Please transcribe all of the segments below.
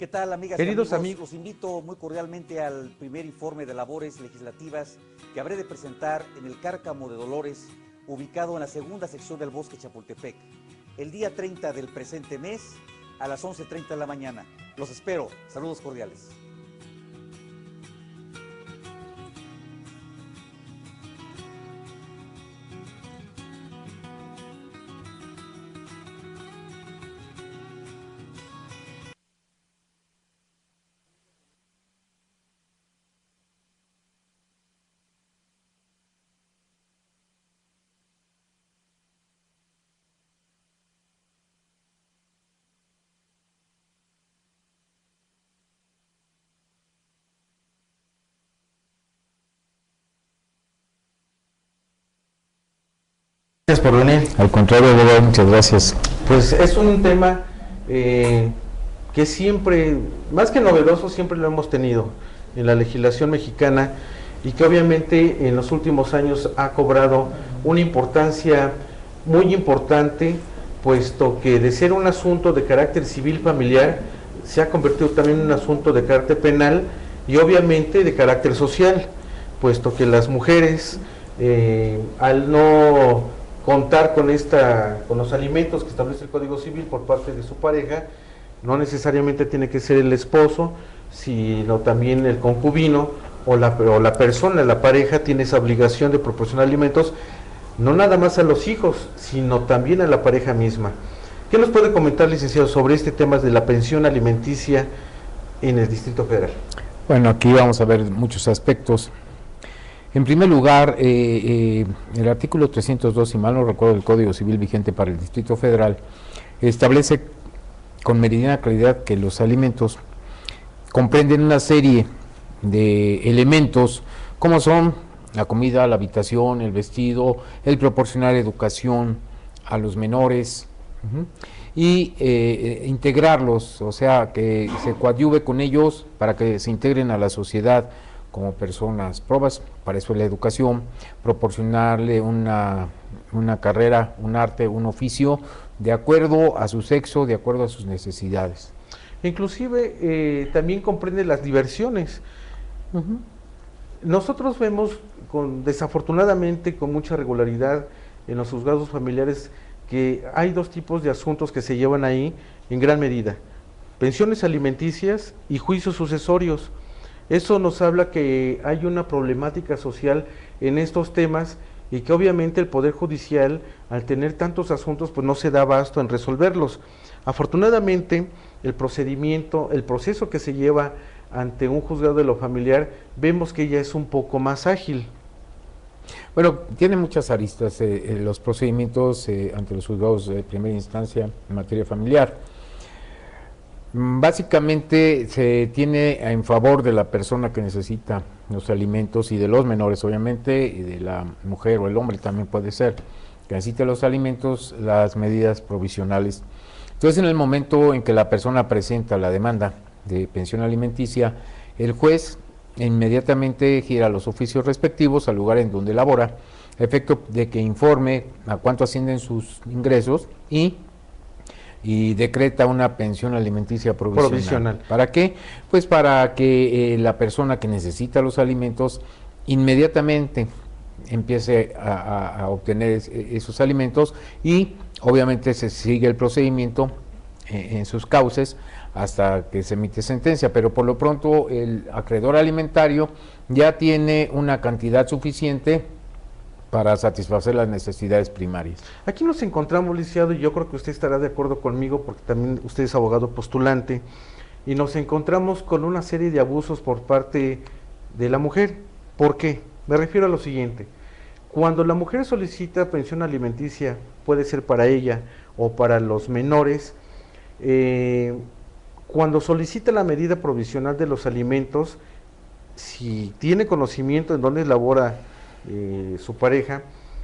¿Qué tal, amigas Queridos y amigos, Los invito muy cordialmente al primer informe de labores legislativas que habré de presentar en el Cárcamo de Dolores, ubicado en la segunda sección del Bosque Chapultepec, el día 30 del presente mes a las 11:30 de la mañana. Los espero. Saludos cordiales. gracias por venir. Al contrario, Diego, muchas gracias. Pues es un tema que siempre, más que novedoso, siempre lo hemos tenido en la legislación mexicana y que obviamente en los últimos años ha cobrado una importancia muy importante, puesto que de ser un asunto de carácter civil familiar se ha convertido también en un asunto de carácter penal y obviamente de carácter social, puesto que las mujeres al no contar con los alimentos que establece el Código Civil por parte de su pareja, no necesariamente tiene que ser el esposo, sino también el concubino o la persona, la pareja, tiene esa obligación de proporcionar alimentos, no nada más a los hijos, sino también a la pareja misma. ¿Qué nos puede comentar, licenciado, sobre este tema de la pensión alimenticia en el Distrito Federal? Bueno, aquí vamos a ver muchos aspectos. En primer lugar, el artículo 302, si mal no recuerdo, del Código Civil vigente para el Distrito Federal, establece con meridiana claridad que los alimentos comprenden una serie de elementos, como son la comida, la habitación, el vestido, el proporcionar educación a los menores, y integrarlos, o sea, que se coadyuve con ellos para que se integren a la sociedad como personas probas. Para eso la educación, proporcionarle una carrera, un arte, un oficio, de acuerdo a su sexo, de acuerdo a sus necesidades. Inclusive también comprende las diversiones. Nosotros vemos desafortunadamente con mucha regularidad en los juzgados familiares que hay dos tipos de asuntos que se llevan ahí en gran medida: pensiones alimenticias y juicios sucesorios. Eso nos habla que hay una problemática social en estos temas y que obviamente el Poder Judicial, al tener tantos asuntos, pues no se da abasto en resolverlos. Afortunadamente, el proceso que se lleva ante un juzgado de lo familiar, vemos que ya es un poco más ágil. Bueno, tiene muchas aristas los procedimientos ante los juzgados de primera instancia en materia familiar. Básicamente se tiene en favor de la persona que necesita los alimentos y de los menores, obviamente, y de la mujer o el hombre también puede ser, que necesita los alimentos, las medidas provisionales. Entonces, en el momento en que la persona presenta la demanda de pensión alimenticia, el juez inmediatamente gira los oficios respectivos al lugar en donde labora, a efecto de que informe a cuánto ascienden sus ingresos y decreta una pensión alimenticia provisional. ¿Para qué? Pues para que la persona que necesita los alimentos inmediatamente empiece a obtener esos alimentos y obviamente se sigue el procedimiento en sus cauces hasta que se emite sentencia, pero por lo pronto el acreedor alimentario ya tiene una cantidad suficiente para satisfacer las necesidades primarias. Aquí nos encontramos, licenciado, y yo creo que usted estará de acuerdo conmigo porque también usted es abogado postulante, y nos encontramos con una serie de abusos por parte de la mujer. ¿Por qué? Me refiero a lo siguiente: cuando la mujer solicita pensión alimenticia, puede ser para ella o para los menores, cuando solicita la medida provisional de los alimentos, si tiene conocimiento en dónde labora su pareja,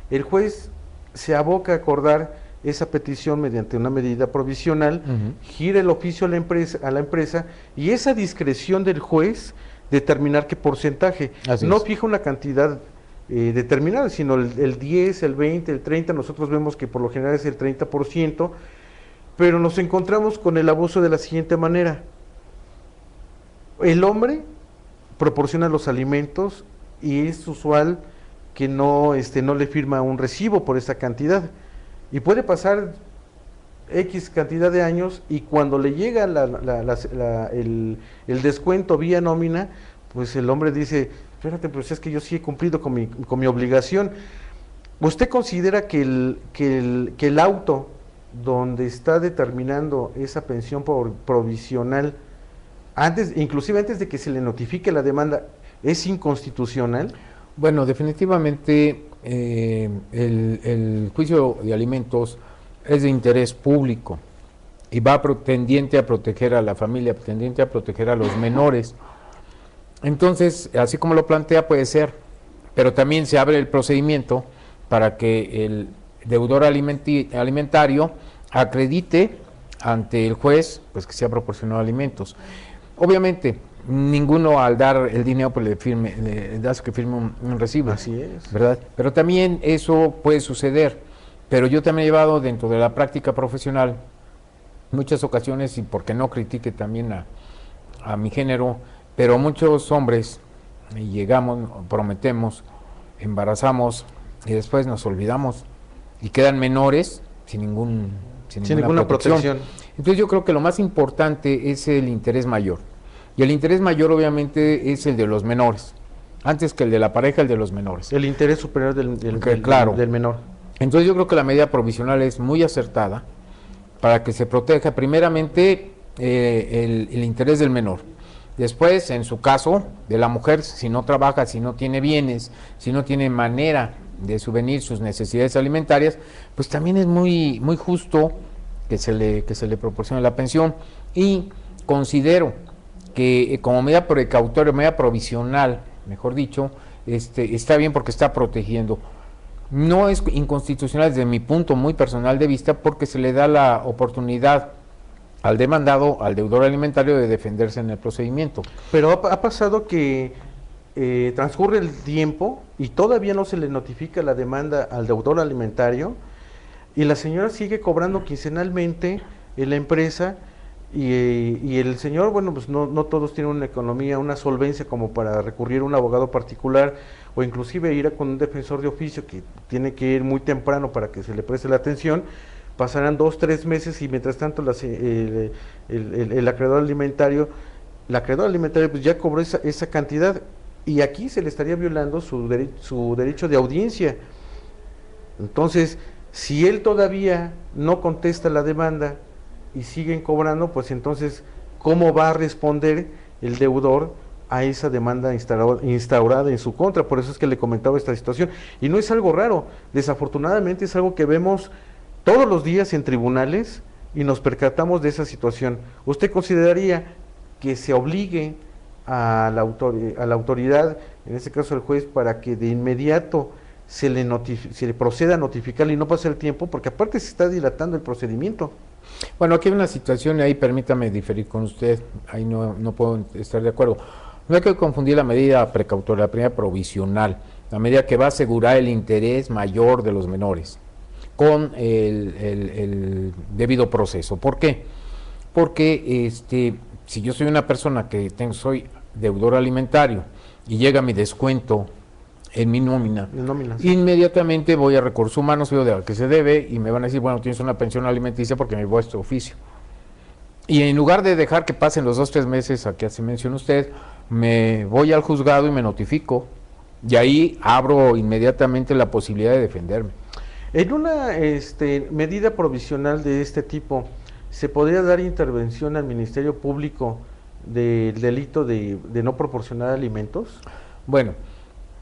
el juez se aboca a acordar esa petición mediante una medida provisional, gira el oficio a la empresa y esa discreción del juez determinar qué porcentaje. No fija una cantidad determinada, sino el 10, el 20, el 30, nosotros vemos que por lo general es el 30%, pero nos encontramos con el abuso de la siguiente manera: El hombre proporciona los alimentos y es usual que no le firma un recibo por esa cantidad. Y puede pasar X cantidad de años y cuando le llega el descuento vía nómina, pues el hombre dice, espérate, pues es que yo sí he cumplido con mi obligación. ¿Usted considera que el auto donde está determinando esa pensión provisional, inclusive antes de que se le notifique la demanda, es inconstitucional? Bueno, definitivamente el juicio de alimentos es de interés público y va tendiente a proteger a la familia, tendiente a proteger a los menores. Entonces, así como lo plantea, puede ser, pero también se abre el procedimiento para que el deudor alimentario acredite ante el juez pues que se ha proporcionado alimentos. Obviamente, ninguno al dar el dinero pues le das que firme un recibo. Así es. ¿Verdad? Pero también eso puede suceder. Pero yo también he llevado dentro de la práctica profesional muchas ocasiones, y porque no critique también a mi género, pero muchos hombres llegamos, prometemos, embarazamos y después nos olvidamos y quedan menores sin ninguna protección. Entonces yo creo que lo más importante es el interés mayor. Y el interés mayor obviamente es el de los menores, antes que el de la pareja, el de los menores. El interés superior del menor. Entonces yo creo que la medida provisional es muy acertada para que se proteja primeramente el interés del menor. Después, en su caso, de la mujer, si no trabaja, si no tiene bienes, si no tiene manera de subvenir sus necesidades alimentarias, pues también es muy justo que se le proporcione la pensión. Y considero que como medida precautoria, medida provisional, mejor dicho, está bien porque está protegiendo. No es inconstitucional desde mi punto muy personal de vista, porque se le da la oportunidad al demandado, al deudor alimentario, de defenderse en el procedimiento. Pero ha pasado que transcurre el tiempo y todavía no se le notifica la demanda al deudor alimentario y la señora sigue cobrando quincenalmente en la empresa y el señor, bueno, pues no todos tienen una economía, una solvencia como para recurrir a un abogado particular o inclusive ir con un defensor de oficio que tiene que ir muy temprano para que se le preste la atención. Pasarán 2-3 meses y mientras tanto el acreedor alimentario pues ya cobró esa cantidad y aquí se le estaría violando su derecho de audiencia. Entonces, si él todavía no contesta la demanda y siguen cobrando, pues entonces, ¿cómo va a responder el deudor a esa demanda instaurada en su contra? Por eso es que le comentaba esta situación. Y no es algo raro, desafortunadamente es algo que vemos todos los días en tribunales y nos percatamos de esa situación. ¿Usted consideraría que se obligue a la autoridad, en este caso el juez, para que de inmediato se le proceda a notificarle y no pase el tiempo? Porque aparte se está dilatando el procedimiento. Bueno, aquí hay una situación y ahí permítame diferir con usted, ahí no puedo estar de acuerdo. No hay que confundir la medida precautoria, la medida provisional, la medida que va a asegurar el interés mayor de los menores con el debido proceso. ¿Por qué? Porque si yo soy una persona que soy deudor alimentario y llega mi descuento en mi nómina, sí, inmediatamente voy a recursos humanos, veo de a qué se debe y me van a decir, bueno, tienes una pensión alimenticia porque me voy a este oficio. Y en lugar de dejar que pasen los 2-3 meses a que se menciona usted, me voy al juzgado y me notifico y ahí abro inmediatamente la posibilidad de defenderme. En una medida provisional de este tipo, ¿se podría dar intervención al Ministerio Público del delito de no proporcionar alimentos? Bueno,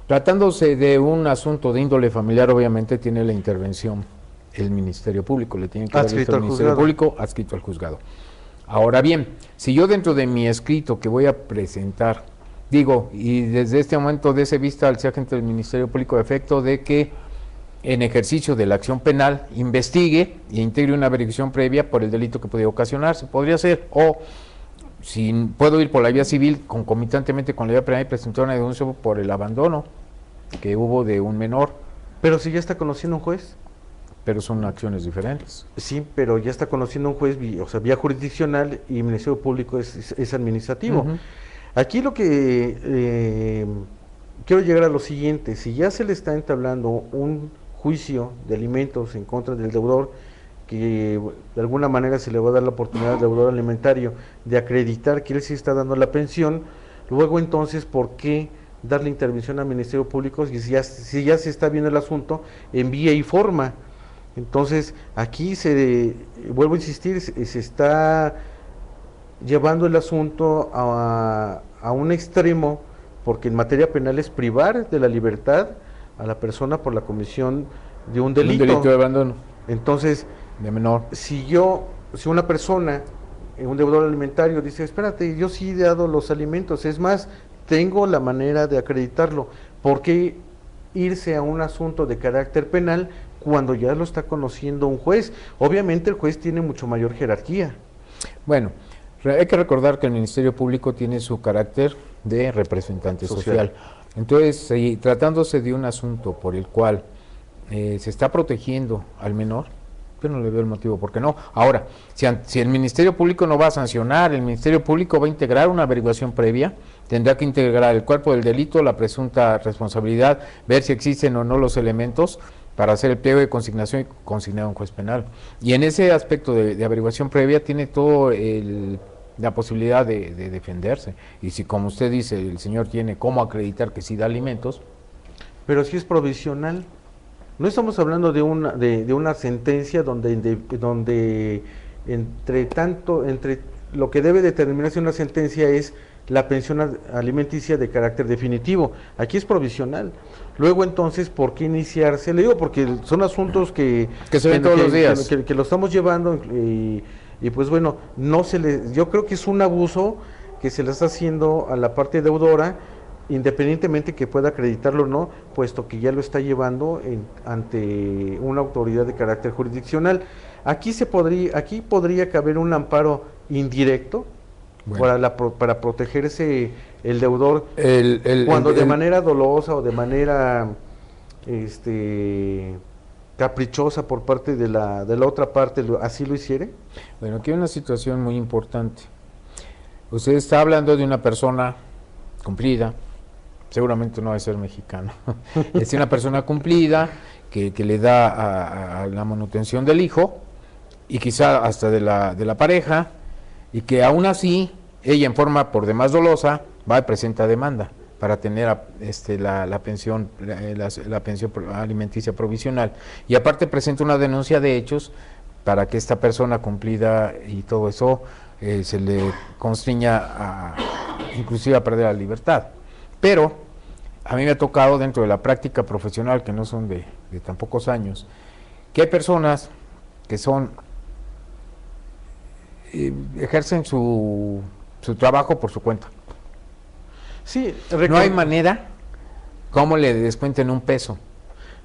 tratándose de un asunto de índole familiar, obviamente tiene la intervención el Ministerio Público, le tiene que dar el Ministerio Público adscrito al juzgado. Ahora bien, si yo dentro de mi escrito que voy a presentar, digo, y desde este momento de ese vista al ser agente del Ministerio Público a efecto de que en ejercicio de la acción penal investigue e integre una verificación previa por el delito que podría ocasionarse, podría ser, o si puedo ir por la vía civil concomitantemente con la vía penal y presentar una denuncia por el abandono que hubo de un menor. Pero si ya está conociendo un juez. Pero son acciones diferentes. Sí, pero ya está conociendo un juez, o sea, vía jurisdiccional y el Ministerio Público es administrativo. Aquí lo que quiero llegar a lo siguiente: si ya se le está entablando un juicio de alimentos en contra del deudor, que de alguna manera se le va a dar la oportunidad al deudor alimentario de acreditar que él sí está dando la pensión, luego entonces, ¿por qué darle intervención al Ministerio Público si ya se está viendo el asunto en vía y forma? Entonces, aquí vuelvo a insistir, se está llevando el asunto a un extremo, porque en materia penal es privar de la libertad a la persona por la comisión de un delito. Un delito de abandono. Entonces, de menor. Si una persona, un deudor alimentario, dice, espérate, yo sí he dado los alimentos, es más, tengo la manera de acreditarlo, ¿por qué irse a un asunto de carácter penal cuando ya lo está conociendo un juez? Obviamente el juez tiene mucho mayor jerarquía. Bueno, hay que recordar que el Ministerio Público tiene su carácter de representante social. Entonces, si tratándose de un asunto por el cual se está protegiendo al menor, yo no le veo el motivo, ¿por qué no? Ahora, si el Ministerio Público no va a sancionar, el Ministerio Público va a integrar una averiguación previa, tendrá que integrar el cuerpo del delito, la presunta responsabilidad, ver si existen o no los elementos para hacer el pliego de consignación y consignar a un juez penal. Y en ese aspecto de averiguación previa tiene todo la posibilidad de defenderse. Y si, como usted dice, el señor tiene cómo acreditar que sí da alimentos. Pero si es provisional. No estamos hablando de una sentencia donde entre lo que debe determinarse una sentencia es la pensión alimenticia de carácter definitivo. Aquí es provisional. Luego entonces, ¿por qué iniciarse? Le digo porque son asuntos que se ven todos los días. Que lo estamos llevando y pues bueno, yo creo que es un abuso que se le está haciendo a la parte deudora, independientemente que pueda acreditarlo o no, puesto que ya lo está llevando ante una autoridad de carácter jurisdiccional. Aquí podría caber un amparo indirecto, bueno, para protegerse el deudor cuando de manera dolosa o de manera caprichosa por parte de la otra parte así lo hiciere. Bueno, aquí hay una situación muy importante. Usted está hablando de una persona cumplida, seguramente no debe ser mexicano, es una persona cumplida que le da a la manutención del hijo y quizá hasta de la pareja, y que aún así ella, en forma por demás dolosa, va y presenta demanda para tener la pensión alimenticia provisional, y aparte presenta una denuncia de hechos para que esta persona cumplida y todo eso se le constriña inclusive a perder la libertad. Pero a mí me ha tocado dentro de la práctica profesional, que no son de tan pocos años, que hay personas que ejercen su trabajo por su cuenta. Sí, no hay manera como le descuenten un peso.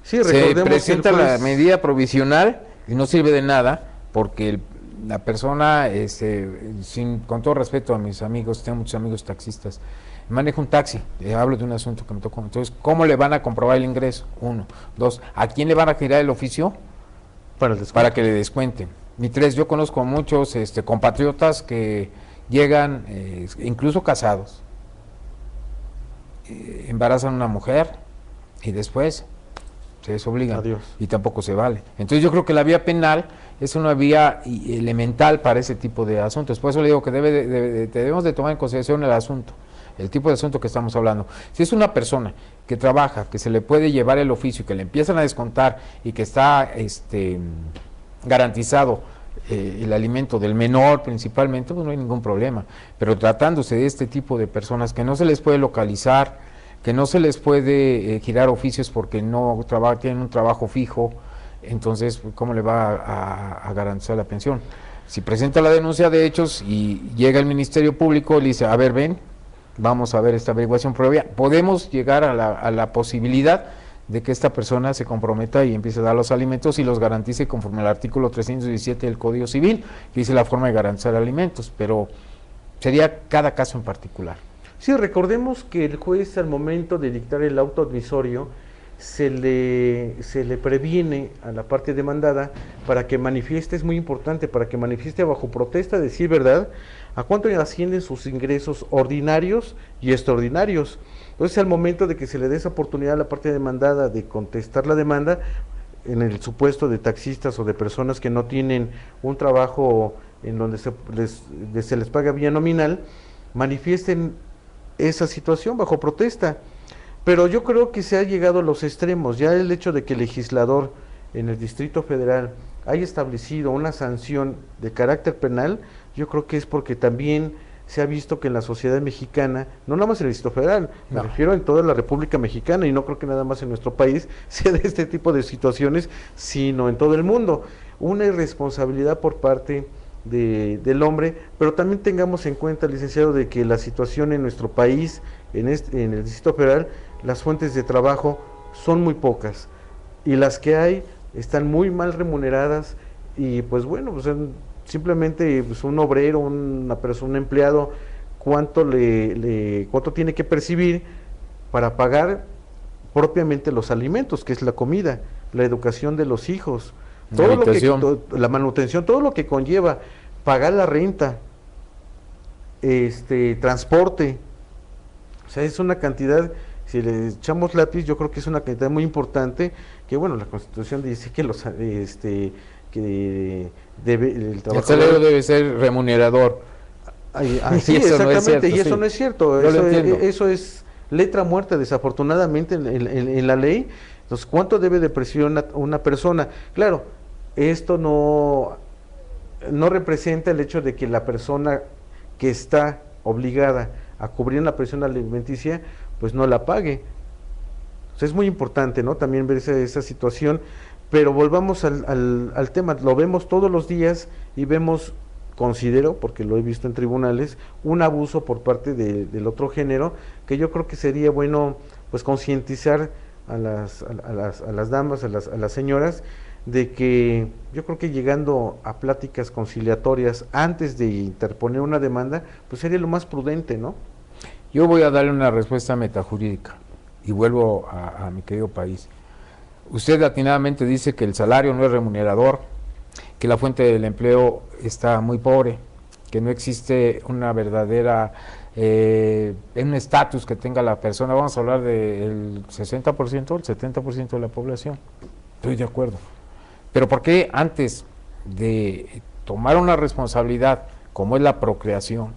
Sí, se presenta la medida provisional y no sirve de nada porque la persona, con todo respeto a mis amigos, tengo muchos amigos taxistas, maneja un taxi, hablo de un asunto que me tocó. Entonces, ¿cómo le van a comprobar el ingreso? 1, 2, ¿a quién le van a girar el oficio? Para que le descuenten. Y 3, yo conozco a muchos compatriotas que llegan, incluso casados, embarazan a una mujer y después se desobligan. Adiós. Y tampoco se vale. Entonces yo creo que la vía penal es una vía elemental para ese tipo de asuntos. Por eso le digo que debemos de tomar en consideración el tipo de asunto que estamos hablando. Si es una persona que trabaja, que se le puede llevar el oficio y que le empiezan a descontar y que está garantizado el alimento del menor principalmente, pues no hay ningún problema. Pero tratándose de este tipo de personas que no se les puede localizar, que no se les puede girar oficios porque no tienen un trabajo fijo, entonces ¿cómo le va a garantizar la pensión? Si presenta la denuncia de hechos y llega el Ministerio Público y le dice, a ver, ven, vamos a ver esta averiguación previa, podemos llegar a la posibilidad de que esta persona se comprometa y empiece a dar los alimentos y los garantice conforme al artículo 317 del Código Civil, que dice la forma de garantizar alimentos, pero sería cada caso en particular. Sí, recordemos que el juez, al momento de dictar el auto admisorio, se le previene a la parte demandada para que manifieste, es muy importante, para que manifieste bajo protesta de decir verdad ¿A cuánto ascienden sus ingresos ordinarios y extraordinarios? Entonces, al momento de que se le dé esa oportunidad a la parte demandada de contestar la demanda, en el supuesto de taxistas o de personas que no tienen un trabajo en donde se les paga vía nominal, manifiesten esa situación bajo protesta. Pero yo creo que se ha llegado a los extremos. Ya el hecho de que el legislador en el Distrito Federal haya establecido una sanción de carácter penal, yo creo que es porque también se ha visto que en la sociedad mexicana, no nada más en el Distrito Federal, me refiero en toda la República Mexicana, y no creo que nada más en nuestro país sea de este tipo de situaciones, sino en todo el mundo, una irresponsabilidad por parte del hombre. Pero también tengamos en cuenta, licenciado, de que la situación en nuestro país, en el Distrito Federal, las fuentes de trabajo son muy pocas, y las que hay están muy mal remuneradas, y pues bueno, pues simplemente pues un obrero, una persona, un empleado, cuánto tiene que percibir para pagar propiamente los alimentos, que es la comida, la educación de los hijos, la manutención, todo lo que conlleva, pagar la renta, transporte. O sea, es una cantidad, si le echamos lápiz, yo creo que es una cantidad muy importante, que bueno, la Constitución dice que el salario debe ser remunerador. Sí, exactamente, y eso no es cierto, eso es letra muerta, desafortunadamente, en la ley. Entonces, ¿cuánto debe de percibir una persona? Claro, esto no representa el hecho de que la persona que está obligada a cubrir una pensión alimenticia, pues no la pague. O sea, es muy importante, ¿no?, también ver esa situación. Pero volvamos al tema, lo vemos todos los días y vemos, considero, porque lo he visto en tribunales, un abuso por parte del otro género, que yo creo que sería bueno pues concientizar a las damas, a las señoras, de que yo creo que llegando a pláticas conciliatorias antes de interponer una demanda, pues sería lo más prudente, ¿no? Yo voy a darle una respuesta metajurídica y vuelvo a mi querido país. Usted atinadamente dice que el salario no es remunerador, que la fuente del empleo está muy pobre, que no existe una verdadera, un estatus que tenga la persona. Vamos a hablar del 60%, el 70% de la población. Estoy de acuerdo. Pero ¿por qué antes de tomar una responsabilidad como es la procreación,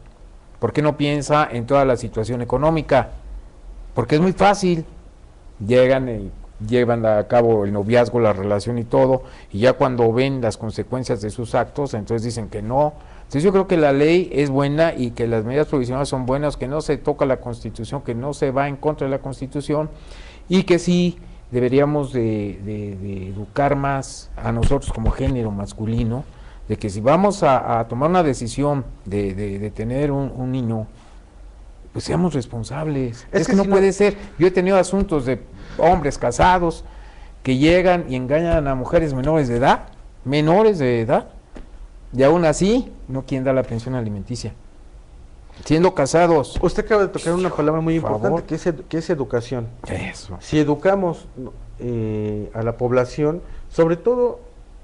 por qué no piensa en toda la situación económica? Porque es muy fácil. Llevan a cabo el noviazgo, la relación y todo, y ya cuando ven las consecuencias de sus actos, entonces dicen que no. Entonces yo creo que la ley es buena y que las medidas provisionales son buenas, que no se toca la Constitución, que no se va en contra de la Constitución, y que sí deberíamos de educar más a nosotros como género masculino, de que si vamos a tomar una decisión de tener un niño, pues seamos responsables. Es que no puede ser. Yo he tenido asuntos de hombres casados que llegan y engañan a mujeres menores de edad, y aún así no quieren dar la pensión alimenticia, siendo casados. Usted acaba de tocar una palabra muy importante, que es educación. Eso. Si educamos a la población, sobre todo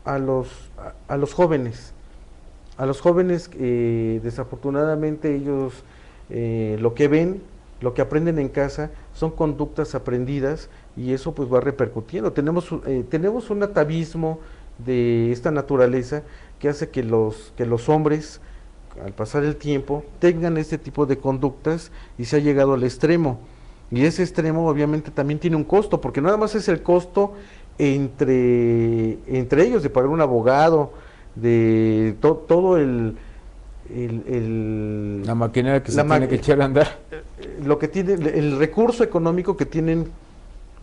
a los jóvenes, desafortunadamente ellos lo que ven, lo que aprenden en casa son conductas aprendidas, y eso pues va repercutiendo. Tenemos un atavismo de esta naturaleza que hace que los hombres, al pasar el tiempo, tengan este tipo de conductas, y se ha llegado al extremo. Y ese extremo obviamente también tiene un costo, porque no nada más es el costo entre ellos, de pagar un abogado, de todo la maquinaria que se tiene que echar a andar, lo que tiene, el recurso económico que tienen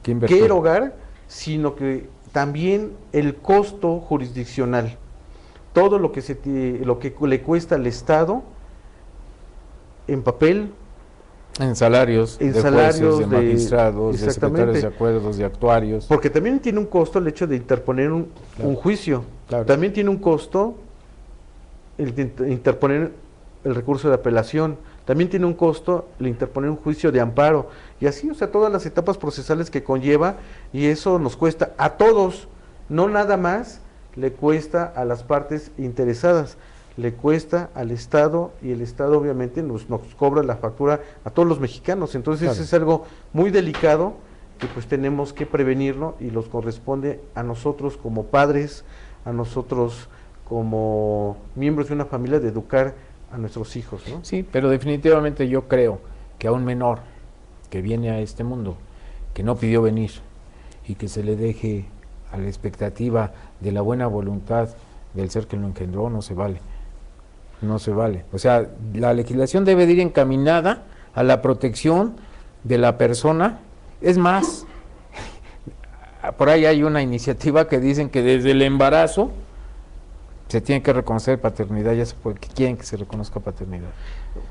que erogar, sino que también el costo jurisdiccional, todo lo que le cuesta al Estado en papel, en salarios, de jueces, de magistrados, de secretarios de acuerdos, de actuarios. Porque también tiene un costo el hecho de interponer un juicio. Claro. También tiene un costo el de interponer el recurso de apelación. También tiene un costo el interponer un juicio de amparo. Y así, o sea, todas las etapas procesales que conlleva, y eso nos cuesta a todos, no nada más le cuesta a las partes interesadas, le cuesta al Estado, y el Estado obviamente nos cobra la factura a todos los mexicanos. Entonces Claro. es algo muy delicado que pues tenemos que prevenirlo, y nos corresponde a nosotros como padres, a nosotros como miembros de una familia, de educar a nuestros hijos, ¿no? Sí, pero definitivamente yo creo que a un menor que viene a este mundo, que no pidió venir, y que se le deje a la expectativa de la buena voluntad del ser que lo engendró, no se vale. No se vale. O sea, la legislación debe de ir encaminada a la protección de la persona. Es más, por ahí hay una iniciativa que dicen que desde el embarazo se tiene que reconocer paternidad, ya se puede, que quieren que se reconozca paternidad.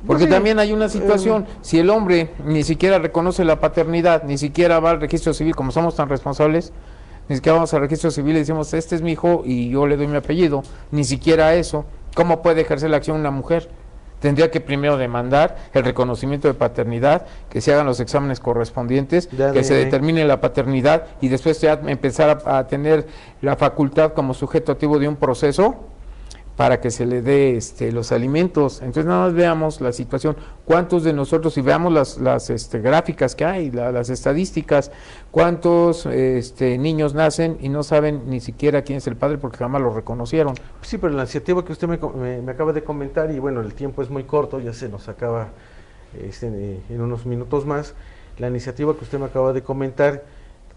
Porque sí, también hay una situación, si el hombre ni siquiera reconoce la paternidad, ni siquiera va al registro civil, como somos tan responsables, ni siquiera vamos al registro civil y decimos, este es mi hijo y yo le doy mi apellido, ni siquiera eso, ¿cómo puede ejercer la acción una mujer? Tendría que primero demandar el reconocimiento de paternidad, que se hagan los exámenes correspondientes, que se determine la paternidad y después ya empezar a tener la facultad como sujeto activo de un proceso para que se le dé los alimentos. Entonces nada más veamos la situación, cuántos de nosotros, y veamos las gráficas que hay, las estadísticas, cuántos niños nacen y no saben ni siquiera quién es el padre porque jamás lo reconocieron. Sí, pero la iniciativa que usted me acaba de comentar, y bueno, el tiempo es muy corto, ya se nos acaba en unos minutos más, la iniciativa que usted me acaba de comentar,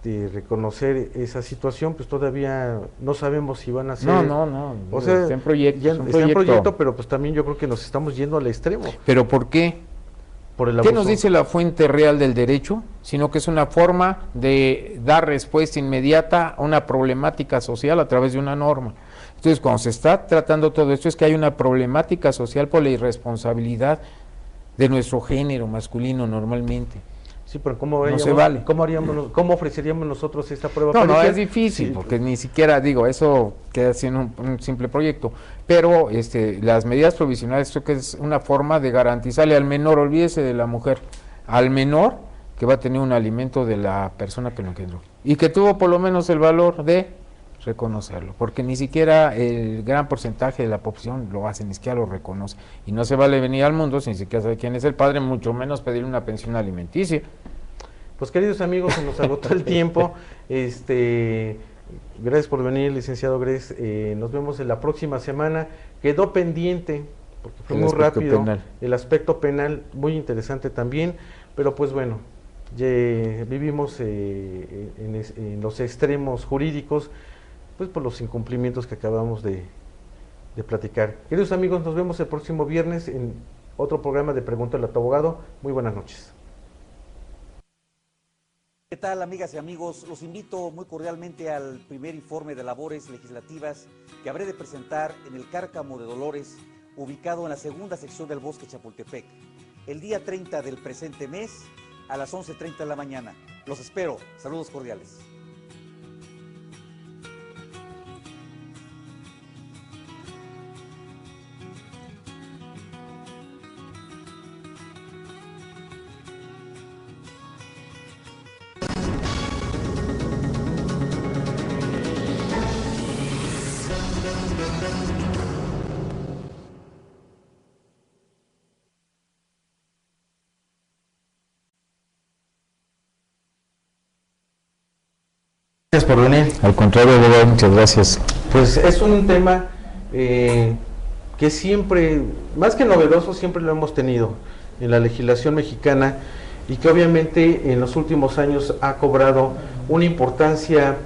de reconocer esa situación, pues todavía no sabemos si van a ser... No, o sea, está en proyecto. ya está en proyecto, pero pues también yo creo que nos estamos yendo al extremo. ¿Pero por qué? Por el ¿Qué abuso. nos dice la fuente real del derecho? Sino que es una forma de dar respuesta inmediata a una problemática social a través de una norma. Entonces, cuando se está tratando todo esto, es que hay una problemática social por la irresponsabilidad de nuestro género masculino normalmente. Sí, pero ¿cómo no se vale. ¿Cómo ofreceríamos nosotros esta prueba? No, pericial? es difícil, Sí, porque ni siquiera, digo, eso queda siendo un simple proyecto, pero las medidas provisionales creo que es una forma de garantizarle al menor, olvídese de la mujer, al menor que va a tener un alimento de la persona que lo engendró, y que tuvo por lo menos el valor de reconocerlo, porque ni siquiera el gran porcentaje de la población lo hace, ni siquiera lo reconoce, y no se vale venir al mundo sin siquiera saber quién es el padre, mucho menos pedirle una pensión alimenticia. Pues queridos amigos, se nos agotó el tiempo. Gracias por venir, licenciado Gres. Nos vemos en la próxima semana. Quedó pendiente, porque fue muy rápido, el aspecto penal, muy interesante también, pero pues bueno, vivimos en los extremos jurídicos, pues por los incumplimientos que acabamos de platicar. Queridos amigos, nos vemos el próximo viernes en otro programa de Pregúntale a tu abogado. Muy buenas noches. ¿Qué tal, amigas y amigos? Los invito muy cordialmente al primer informe de labores legislativas que habré de presentar en el Cárcamo de Dolores, ubicado en la segunda sección del Bosque Chapultepec, el día 30 del presente mes a las 11:30 de la mañana. Los espero. Saludos cordiales. Gracias por venir. Al contrario, abogado, muchas gracias. Pues es un tema que siempre, más que novedoso, siempre lo hemos tenido en la legislación mexicana, y que obviamente en los últimos años ha cobrado una importancia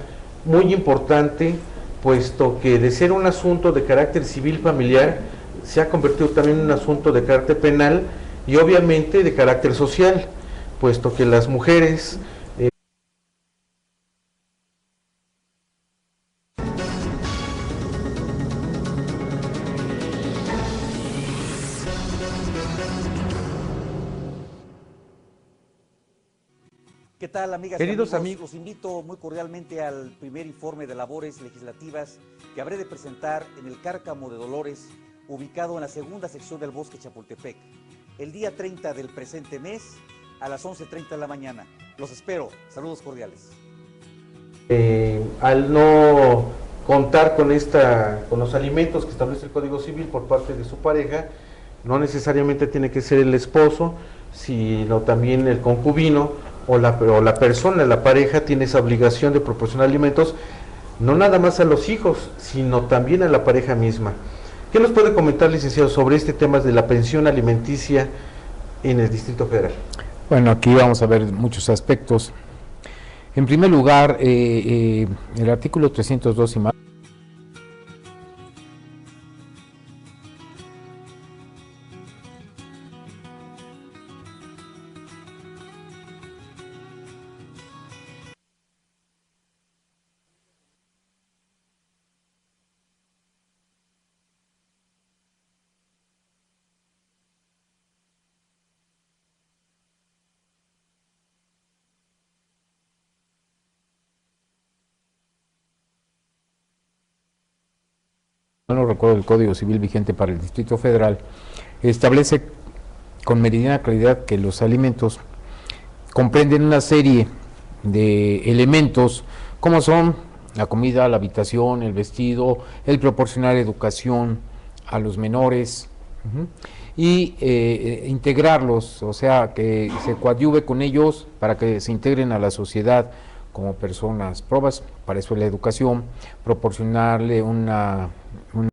muy importante, puesto que de ser un asunto de carácter civil familiar se ha convertido también en un asunto de carácter penal y obviamente de carácter social, puesto que las mujeres ¿Qué tal, amigas Queridos y amigos? amigos, Los invito muy cordialmente al primer informe de labores legislativas que habré de presentar en el Cárcamo de Dolores, ubicado en la segunda sección del Bosque Chapultepec, el día 30 del presente mes a las 11:30 de la mañana. Los espero. Saludos cordiales. al no contar con con los alimentos que establece el Código Civil por parte de su pareja. No necesariamente tiene que ser el esposo, sino también el concubino o la persona, la pareja, tiene esa obligación de proporcionar alimentos, no nada más a los hijos, sino también a la pareja misma. ¿Qué nos puede comentar, licenciado, sobre este tema de la pensión alimenticia en el Distrito Federal? Bueno, aquí vamos a ver muchos aspectos. En primer lugar, el artículo 302 y más. No recuerdo el Código Civil vigente para el Distrito Federal, establece con meridiana claridad que los alimentos comprenden una serie de elementos como son la comida, la habitación, el vestido, el proporcionar educación a los menores y integrarlos, o sea, que se coadyuve con ellos para que se integren a la sociedad como personas probas. Para eso la educación, proporcionarle una